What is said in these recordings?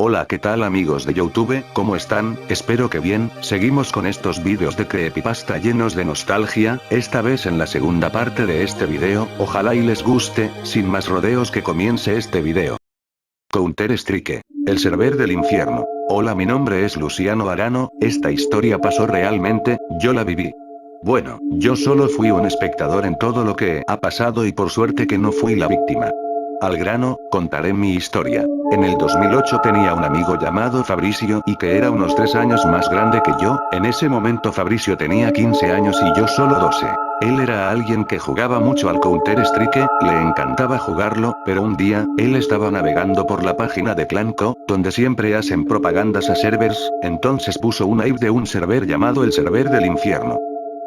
Hola, ¿qué tal amigos de YouTube? ¿Cómo están? Espero que bien. Seguimos con estos vídeos de creepypasta llenos de nostalgia, esta vez en la segunda parte de este video. Ojalá y les guste. Sin más rodeos, que comience este video. Counter-Strike, el server del infierno. Hola, mi nombre es Luciano Arano. Esta historia pasó realmente, yo la viví. Bueno, yo solo fui un espectador en todo lo que ha pasado y por suerte que no fui la víctima. Al grano, contaré mi historia. En el 2008 tenía un amigo llamado Fabricio y que era unos 3 años más grande que yo. En ese momento Fabricio tenía 15 años y yo solo 12. Él era alguien que jugaba mucho al Counter-Strike, le encantaba jugarlo, pero un día, él estaba navegando por la página de Clanco, donde siempre hacen propagandas a servers, entonces puso una IP de un server llamado el server del infierno.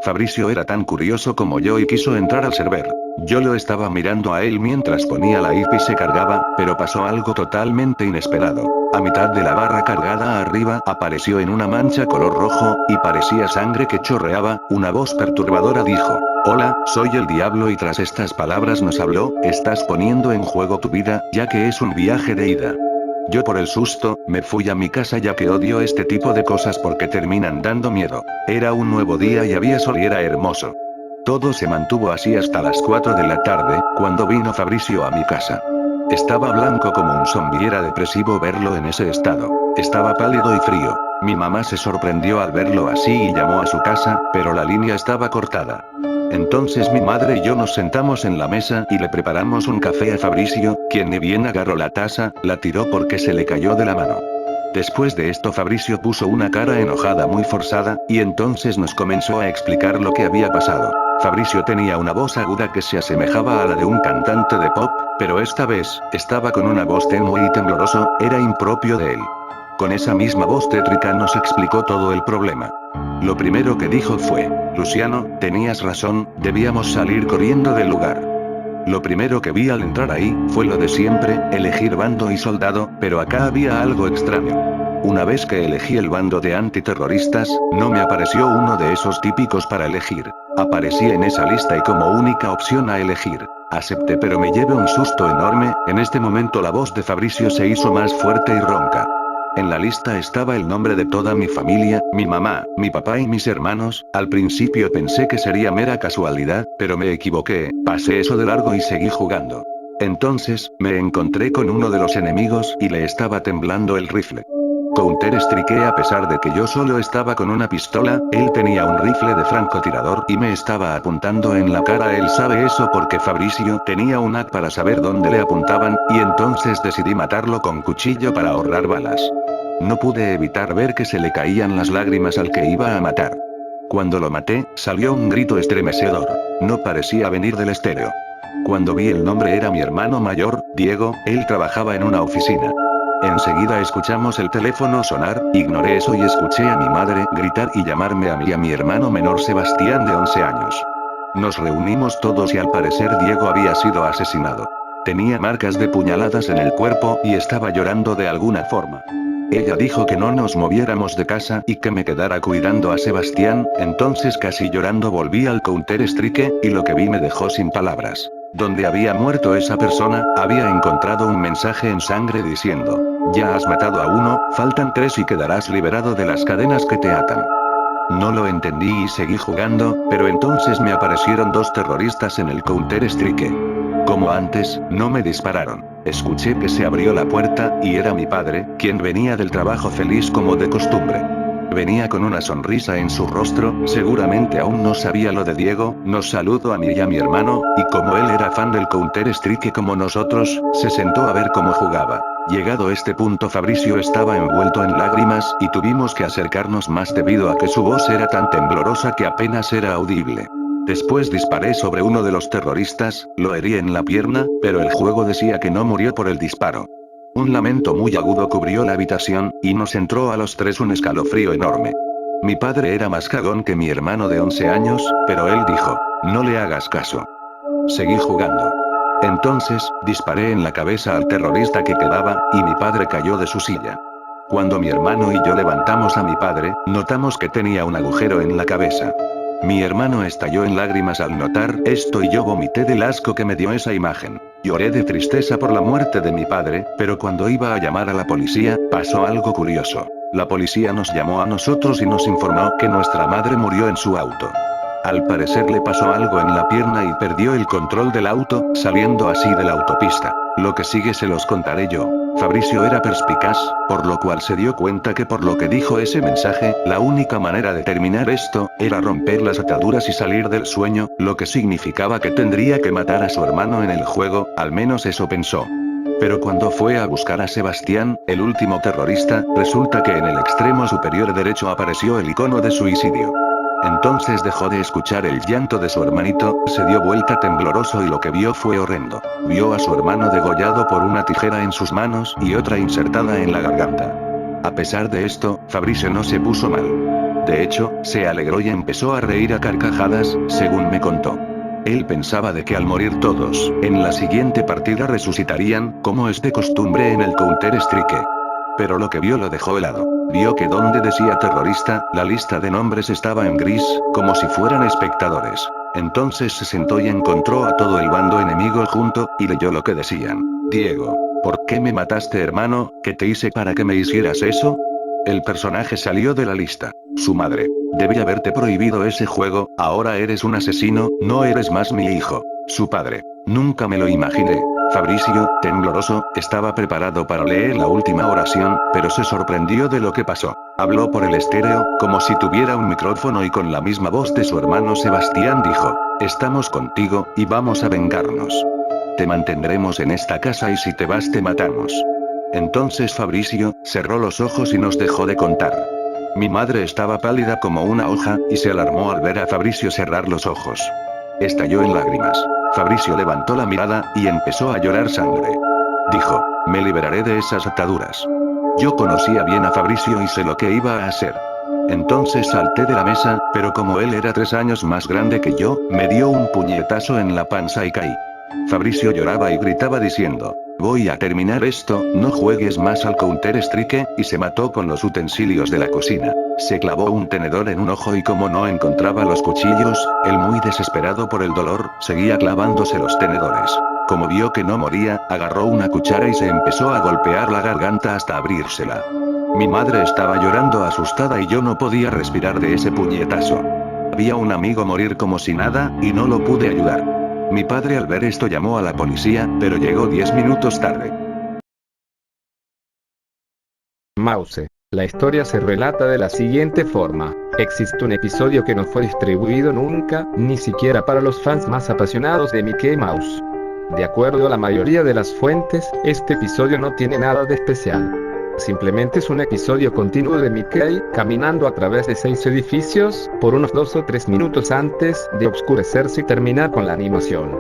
Fabricio era tan curioso como yo y quiso entrar al server. Yo lo estaba mirando a él mientras ponía la IP y se cargaba, pero pasó algo totalmente inesperado. A mitad de la barra cargada arriba apareció en una mancha color rojo, y parecía sangre que chorreaba. Una voz perturbadora dijo: "Hola, soy el diablo", y tras estas palabras nos habló: "Estás poniendo en juego tu vida, ya que es un viaje de ida". Yo por el susto, me fui a mi casa ya que odio este tipo de cosas porque terminan dando miedo. Era un nuevo día y había sol y era hermoso. Todo se mantuvo así hasta las 4 de la tarde, cuando vino Fabricio a mi casa. Estaba blanco como un zombie, era depresivo verlo en ese estado. Estaba pálido y frío. Mi mamá se sorprendió al verlo así y llamó a su casa, pero la línea estaba cortada. Entonces mi madre y yo nos sentamos en la mesa y le preparamos un café a Fabricio, quien ni bien agarró la taza, la tiró porque se le cayó de la mano. Después de esto Fabricio puso una cara enojada muy forzada, y entonces nos comenzó a explicar lo que había pasado. Fabricio tenía una voz aguda que se asemejaba a la de un cantante de pop, pero esta vez, estaba con una voz tenue y tembloroso, era impropio de él. Con esa misma voz tétrica nos explicó todo el problema. Lo primero que dijo fue: "Luciano, tenías razón, debíamos salir corriendo del lugar". Lo primero que vi al entrar ahí, fue lo de siempre, elegir bando y soldado, pero acá había algo extraño. Una vez que elegí el bando de antiterroristas, no me apareció uno de esos típicos para elegir. Aparecí en esa lista y como única opción a elegir. Acepté, pero me llevé un susto enorme. En este momento la voz de Fabricio se hizo más fuerte y ronca. En la lista estaba el nombre de toda mi familia, mi mamá, mi papá y mis hermanos. Al principio pensé que sería mera casualidad, pero me equivoqué, pasé eso de largo y seguí jugando. Entonces, me encontré con uno de los enemigos y le estaba temblando el rifle. Counter-Strike, a pesar de que yo solo estaba con una pistola, él tenía un rifle de francotirador y me estaba apuntando en la cara. Él sabe eso porque Fabricio tenía un hack para saber dónde le apuntaban, y entonces decidí matarlo con cuchillo para ahorrar balas. No pude evitar ver que se le caían las lágrimas al que iba a matar. Cuando lo maté, salió un grito estremecedor. No parecía venir del estéreo. Cuando vi el nombre era mi hermano mayor, Diego, él trabajaba en una oficina. Enseguida escuchamos el teléfono sonar, ignoré eso y escuché a mi madre gritar y llamarme a mí y a mi hermano menor Sebastián de 11 años. Nos reunimos todos y al parecer Diego había sido asesinado. Tenía marcas de puñaladas en el cuerpo y estaba llorando de alguna forma. Ella dijo que no nos moviéramos de casa y que me quedara cuidando a Sebastián, entonces casi llorando volví al Counter-Strike, y lo que vi me dejó sin palabras. Donde había muerto esa persona, había encontrado un mensaje en sangre diciendo: "Ya has matado a uno, faltan 3 y quedarás liberado de las cadenas que te atan". No lo entendí y seguí jugando, pero entonces me aparecieron 2 terroristas en el Counter-Strike. Como antes, no me dispararon. Escuché que se abrió la puerta, y era mi padre, quien venía del trabajo feliz como de costumbre. Venía con una sonrisa en su rostro, seguramente aún no sabía lo de Diego. Nos saludó a mí y a mi hermano, y como él era fan del Counter-Strike como nosotros, se sentó a ver cómo jugaba. Llegado este punto Fabricio estaba envuelto en lágrimas y tuvimos que acercarnos más debido a que su voz era tan temblorosa que apenas era audible. Después disparé sobre uno de los terroristas, lo herí en la pierna, pero el juego decía que no murió por el disparo. Un lamento muy agudo cubrió la habitación, y nos entró a los 3 un escalofrío enorme. Mi padre era más cagón que mi hermano de 11 años, pero él dijo: "No le hagas caso". Seguí jugando. Entonces, disparé en la cabeza al terrorista que quedaba, y mi padre cayó de su silla. Cuando mi hermano y yo levantamos a mi padre, notamos que tenía un agujero en la cabeza. Mi hermano estalló en lágrimas al notar esto y yo vomité del asco que me dio esa imagen. Lloré de tristeza por la muerte de mi padre, pero cuando iba a llamar a la policía, pasó algo curioso. La policía nos llamó a nosotros y nos informó que nuestra madre murió en su auto. Al parecer le pasó algo en la pierna y perdió el control del auto, saliendo así de la autopista. Lo que sigue se los contaré yo. Fabricio era perspicaz, por lo cual se dio cuenta que por lo que dijo ese mensaje, la única manera de terminar esto, era romper las ataduras y salir del sueño, lo que significaba que tendría que matar a su hermano en el juego, al menos eso pensó. Pero cuando fue a buscar a Sebastián, el último terrorista, resulta que en el extremo superior derecho apareció el icono de suicidio. Entonces dejó de escuchar el llanto de su hermanito, se dio vuelta tembloroso y lo que vio fue horrendo. Vio a su hermano degollado por una tijera en sus manos y otra insertada en la garganta. A pesar de esto, Fabricio no se puso mal. De hecho, se alegró y empezó a reír a carcajadas, según me contó. Él pensaba de que al morir todos, en la siguiente partida resucitarían, como es de costumbre en el Counter-Strike. Pero lo que vio lo dejó helado. Vio que donde decía terrorista, la lista de nombres estaba en gris, como si fueran espectadores. Entonces se sentó y encontró a todo el bando enemigo junto, y leyó lo que decían. Diego, ¿por qué me mataste, hermano? ¿Qué te hice para que me hicieras eso? El personaje salió de la lista. Su madre. Debí haberte prohibido ese juego, ahora eres un asesino, no eres más mi hijo. Su padre. Nunca me lo imaginé. Fabricio, tembloroso, estaba preparado para leer la última oración, pero se sorprendió de lo que pasó. Habló por el estéreo, como si tuviera un micrófono y con la misma voz de su hermano Sebastián dijo, estamos contigo, y vamos a vengarnos. Te mantendremos en esta casa y si te vas te matamos. Entonces Fabricio, cerró los ojos y nos dejó de contar. Mi madre estaba pálida como una hoja, y se alarmó al ver a Fabricio cerrar los ojos. Estalló en lágrimas. Fabricio levantó la mirada, y empezó a llorar sangre. Dijo, me liberaré de esas ataduras. Yo conocía bien a Fabricio y sé lo que iba a hacer. Entonces salté de la mesa, pero como él era 3 años más grande que yo, me dio un puñetazo en la panza y caí. Fabricio lloraba y gritaba diciendo, voy a terminar esto, no juegues más al Counter-Strike, y se mató con los utensilios de la cocina. Se clavó un tenedor en un ojo y como no encontraba los cuchillos, él muy desesperado por el dolor, seguía clavándose los tenedores. Como vio que no moría, agarró una cuchara y se empezó a golpear la garganta hasta abrírsela. Mi madre estaba llorando asustada y yo no podía respirar de ese puñetazo. Había un amigo morir como si nada, y no lo pude ayudar. Mi padre al ver esto llamó a la policía, pero llegó 10 minutos tarde. Mouse. La historia se relata de la siguiente forma. Existe un episodio que no fue distribuido nunca, ni siquiera para los fans más apasionados de Mickey Mouse. De acuerdo a la mayoría de las fuentes, este episodio no tiene nada de especial. Simplemente es un episodio continuo de Mickey, caminando a través de 6 edificios, por unos 2 o 3 minutos antes de oscurecerse y terminar con la animación.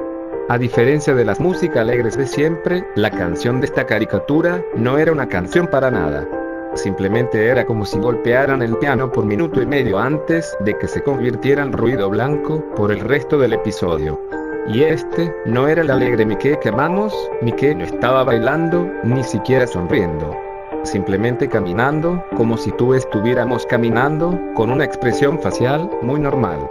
A diferencia de las músicas alegres de siempre, la canción de esta caricatura no era una canción para nada. Simplemente era como si golpearan el piano por minuto y medio antes de que se convirtiera en ruido blanco por el resto del episodio. Y este no era el alegre Mickey que amamos. Mickey no estaba bailando, ni siquiera sonriendo. Simplemente caminando, como si tú estuviéramos caminando, con una expresión facial muy normal.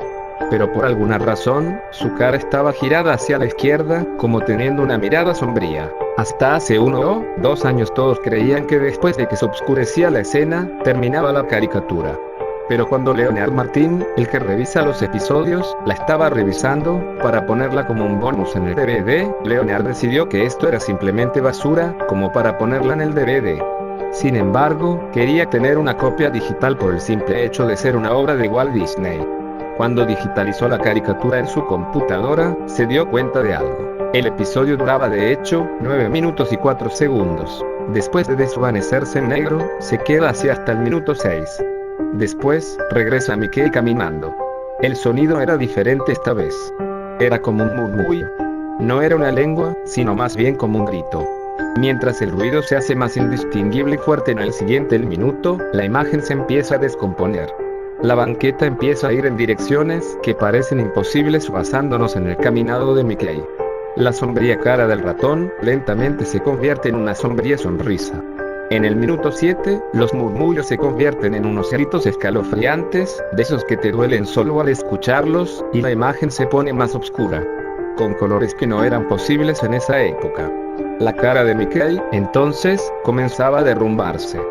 Pero por alguna razón, su cara estaba girada hacia la izquierda, como teniendo una mirada sombría. Hasta hace 1 o 2 años todos creían que después de que se oscurecía la escena, terminaba la caricatura. Pero cuando Leonard Martin, el que revisa los episodios, la estaba revisando, para ponerla como un bonus en el DVD, Leonard decidió que esto era simplemente basura, como para ponerla en el DVD. Sin embargo, quería tener una copia digital por el simple hecho de ser una obra de Walt Disney. Cuando digitalizó la caricatura en su computadora, se dio cuenta de algo. El episodio duraba de hecho, 9 minutos y 4 segundos. Después de desvanecerse en negro, se queda así hasta el minuto 6. Después, regresa Mickey caminando. El sonido era diferente esta vez. Era como un murmullo. No era una lengua, sino más bien como un grito. Mientras el ruido se hace más indistinguible y fuerte en el siguiente minuto, la imagen se empieza a descomponer. La banqueta empieza a ir en direcciones que parecen imposibles basándonos en el caminado de Mickey. La sombría cara del ratón lentamente se convierte en una sombría sonrisa. En el minuto 7, los murmullos se convierten en unos gritos escalofriantes, de esos que te duelen solo al escucharlos, y la imagen se pone más oscura, con colores que no eran posibles en esa época. La cara de Mickey, entonces, comenzaba a derrumbarse.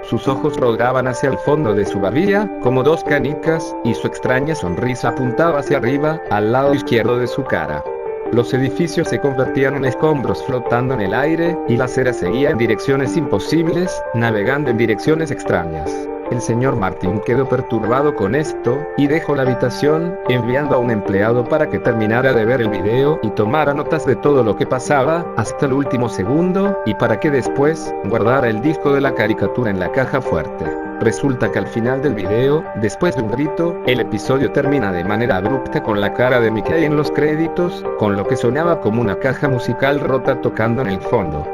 Sus ojos rodaban hacia el fondo de su barbilla, como dos canicas, y su extraña sonrisa apuntaba hacia arriba, al lado izquierdo de su cara. Los edificios se convertían en escombros flotando en el aire, y la acera seguía en direcciones imposibles, navegando en direcciones extrañas. El señor Martin quedó perturbado con esto, y dejó la habitación, enviando a un empleado para que terminara de ver el video y tomara notas de todo lo que pasaba, hasta el último segundo, y para que después, guardara el disco de la caricatura en la caja fuerte. Resulta que al final del video, después de un grito, el episodio termina de manera abrupta con la cara de Mickey en los créditos, con lo que sonaba como una caja musical rota tocando en el fondo.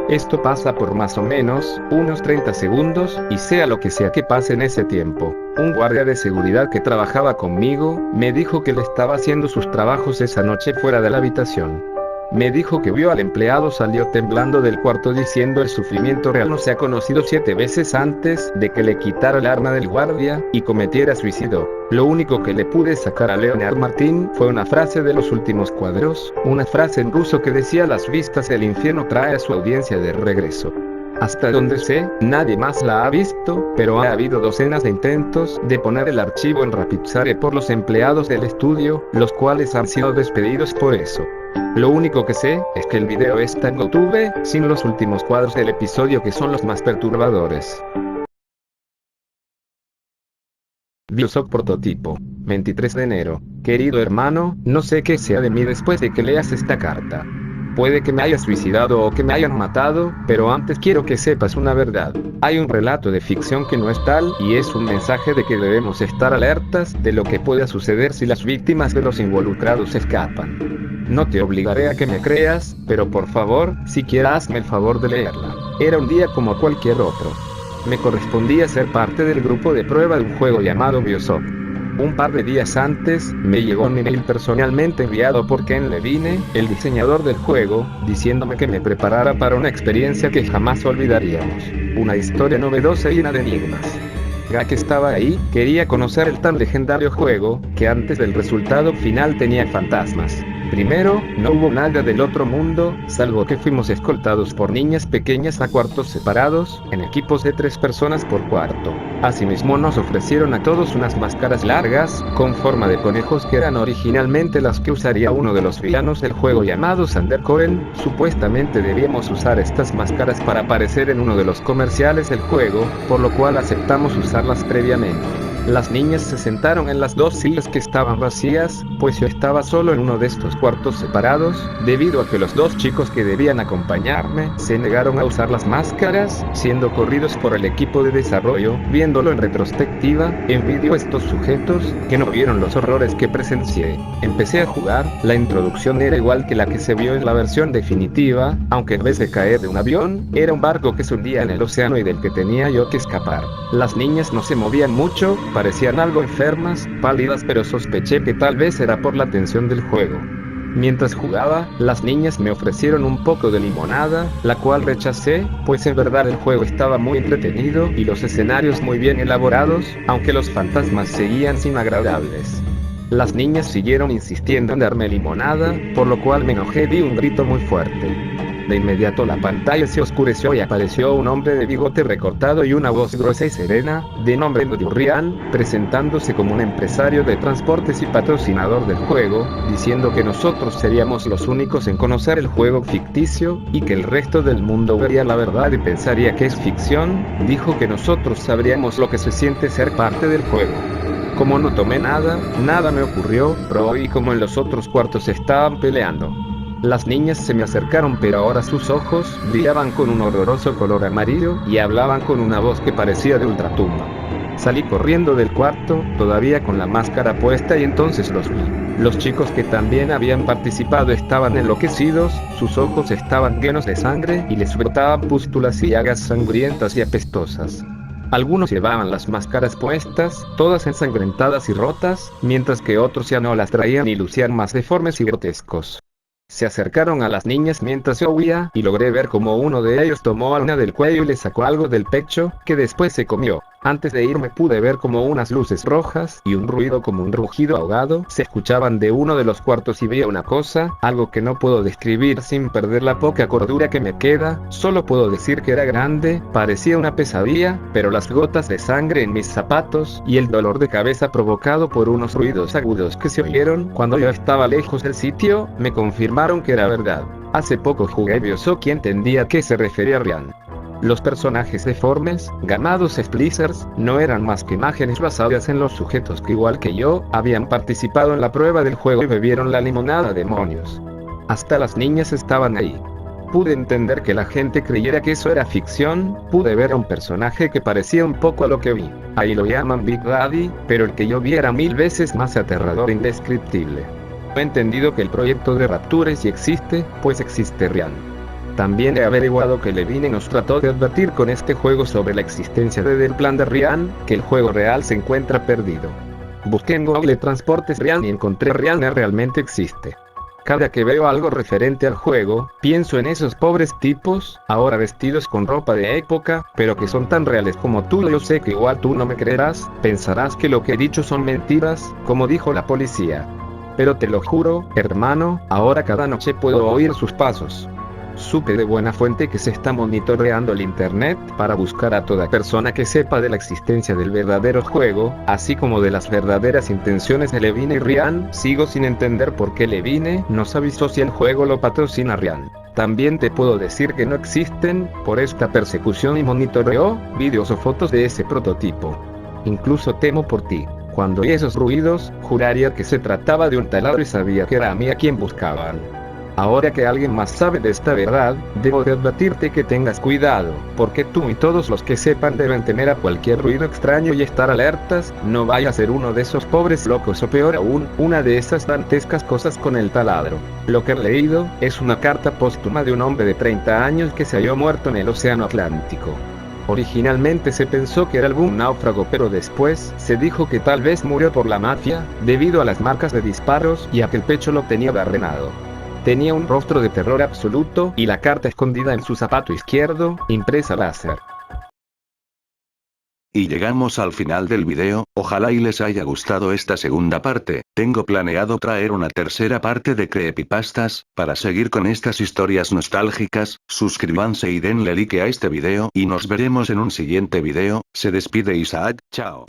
Esto pasa por más o menos unos 30 segundos, y sea lo que sea que pase en ese tiempo, un guardia de seguridad que trabajaba conmigo, me dijo que le estaba haciendo sus trabajos esa noche fuera de la habitación. Me dijo que vio al empleado salió temblando del cuarto diciendo el sufrimiento real no se ha conocido 7 veces antes de que le quitara el arma del guardia y cometiera suicidio. Lo único que le pude sacar a Leonard Martin fue una frase de los últimos cuadros, una frase en ruso que decía: las vistas del infierno trae a su audiencia de regreso. Hasta donde sé, nadie más la ha visto, pero ha habido docenas de intentos de poner el archivo en Rapid por los empleados del estudio, los cuales han sido despedidos por eso. Lo único que sé es que el video está en YouTube, sin los últimos cuadros del episodio que son los más perturbadores. Bioshock prototipo, 23 de enero. Querido hermano, no sé qué sea de mí después de que leas esta carta. Puede que me haya suicidado o que me hayan matado, pero antes quiero que sepas una verdad. Hay un relato de ficción que no es tal, y es un mensaje de que debemos estar alertas de lo que pueda suceder si las víctimas de los involucrados escapan. No te obligaré a que me creas, pero por favor, siquiera hazme el favor de leerla. Era un día como cualquier otro. Me correspondía ser parte del grupo de prueba de un juego llamado Bioshock. Un par de días antes, me llegó un email personalmente enviado por Ken Levine, el diseñador del juego, diciéndome que me preparara para una experiencia que jamás olvidaríamos. Una historia novedosa y llena de enigmas. Ya que estaba ahí, quería conocer el tan legendario juego, que antes del resultado final tenía fantasmas. Primero, no hubo nada del otro mundo, salvo que fuimos escoltados por niñas pequeñas a cuartos separados, en equipos de 3 personas por cuarto. Asimismo nos ofrecieron a todos unas máscaras largas, con forma de conejos que eran originalmente las que usaría uno de los villanos del juego llamado Sander Cohen. Supuestamente debíamos usar estas máscaras para aparecer en uno de los comerciales del juego, por lo cual aceptamos usarlas previamente. Las niñas se sentaron en las 2 sillas que estaban vacías, pues yo estaba solo en uno de estos cuartos separados, debido a que los 2 chicos que debían acompañarme se negaron a usar las máscaras, siendo corridos por el equipo de desarrollo. Viéndolo en retrospectiva, envidio a estos sujetos, que no vieron los horrores que presencié. Empecé a jugar, la introducción era igual que la que se vio en la versión definitiva, aunque en vez de caer de un avión, era un barco que se hundía en el océano y del que tenía yo que escapar. Las niñas no se movían mucho, parecían algo enfermas, pálidas, pero sospeché que tal vez era por la tensión del juego. Mientras jugaba, las niñas me ofrecieron un poco de limonada, la cual rechacé, pues en verdad el juego estaba muy entretenido y los escenarios muy bien elaborados, aunque los fantasmas seguían sin agradables. Las niñas siguieron insistiendo en darme limonada, por lo cual me enojé y di un grito muy fuerte. De inmediato la pantalla se oscureció y apareció un hombre de bigote recortado y una voz gruesa y serena, de nombre Durian, presentándose como un empresario de transportes y patrocinador del juego, diciendo que nosotros seríamos los únicos en conocer el juego ficticio, y que el resto del mundo vería la verdad y pensaría que es ficción. Dijo que nosotros sabríamos lo que se siente ser parte del juego. Como no tomé nada me ocurrió, pero oí como en los otros cuartos estaban peleando. Las niñas se me acercaron, pero ahora sus ojos brillaban con un horroroso color amarillo y hablaban con una voz que parecía de ultratumba. Salí corriendo del cuarto, todavía con la máscara puesta, y entonces los vi. Los chicos que también habían participado estaban enloquecidos, sus ojos estaban llenos de sangre y les brotaban pústulas y llagas sangrientas y apestosas. Algunos llevaban las máscaras puestas, todas ensangrentadas y rotas, mientras que otros ya no las traían y lucían más deformes y grotescos. Se acercaron a las niñas mientras yo huía y logré ver como uno de ellos tomó a una del cuello y le sacó algo del pecho, que después se comió. Antes de irme pude ver como unas luces rojas y un ruido como un rugido ahogado se escuchaban de uno de los cuartos y vi una cosa, algo que no puedo describir sin perder la poca cordura que me queda, solo puedo decir que era grande, parecía una pesadilla, pero las gotas de sangre en mis zapatos y el dolor de cabeza provocado por unos ruidos agudos que se oyeron cuando yo estaba lejos del sitio, me confirmaron que era verdad. Hace poco jugué Bioshock y entendí a qué se refería Ryan. Los personajes deformes, llamados Splicers, no eran más que imágenes basadas en los sujetos que igual que yo, habían participado en la prueba del juego y bebieron la limonada demonios. Hasta las niñas estaban ahí. Pude entender que la gente creyera que eso era ficción, pude ver a un personaje que parecía un poco a lo que vi. Ahí lo llaman Big Daddy, pero el que yo vi era 1000 veces más aterrador e indescriptible. He entendido que el proyecto de Rapture sí existe, pues existe Ryan. También he averiguado que Levine nos trató de advertir con este juego sobre la existencia del plan de Ryan, que el juego real se encuentra perdido. Busqué en Google Transportes Ryan y encontré Ryan realmente existe. Cada que veo algo referente al juego, pienso en esos pobres tipos, ahora vestidos con ropa de época, pero que son tan reales como tú. Yo sé que igual tú no me creerás, pensarás que lo que he dicho son mentiras, como dijo la policía. Pero te lo juro, hermano, ahora cada noche puedo oír sus pasos. Supe de buena fuente que se está monitoreando el internet para buscar a toda persona que sepa de la existencia del verdadero juego, así como de las verdaderas intenciones de Levine y Ryan. Sigo sin entender por qué Levine nos avisó si el juego lo patrocina Ryan. También te puedo decir que no existen, por esta persecución y monitoreo, vídeos o fotos de ese prototipo. Incluso temo por ti. Cuando oí esos ruidos, juraría que se trataba de un taladro y sabía que era a mí a quien buscaban. Ahora que alguien más sabe de esta verdad, debo de advertirte que tengas cuidado, porque tú y todos los que sepan deben temer a cualquier ruido extraño y estar alertas, no vaya a ser uno de esos pobres locos o peor aún, una de esas dantescas cosas con el taladro. Lo que he leído, es una carta póstuma de un hombre de 30 años que se halló muerto en el océano Atlántico. Originalmente se pensó que era algún náufrago, pero después se dijo que tal vez murió por la mafia, debido a las marcas de disparos y a que el pecho lo tenía barrenado. Tenía un rostro de terror absoluto y la carta escondida en su zapato izquierdo, impresa láser. Y llegamos al final del video, ojalá y les haya gustado esta segunda parte. Tengo planeado traer una tercera parte de Creepypastas, para seguir con estas historias nostálgicas. Suscríbanse y denle like a este video y nos veremos en un siguiente video. Se despide Isaac, chao.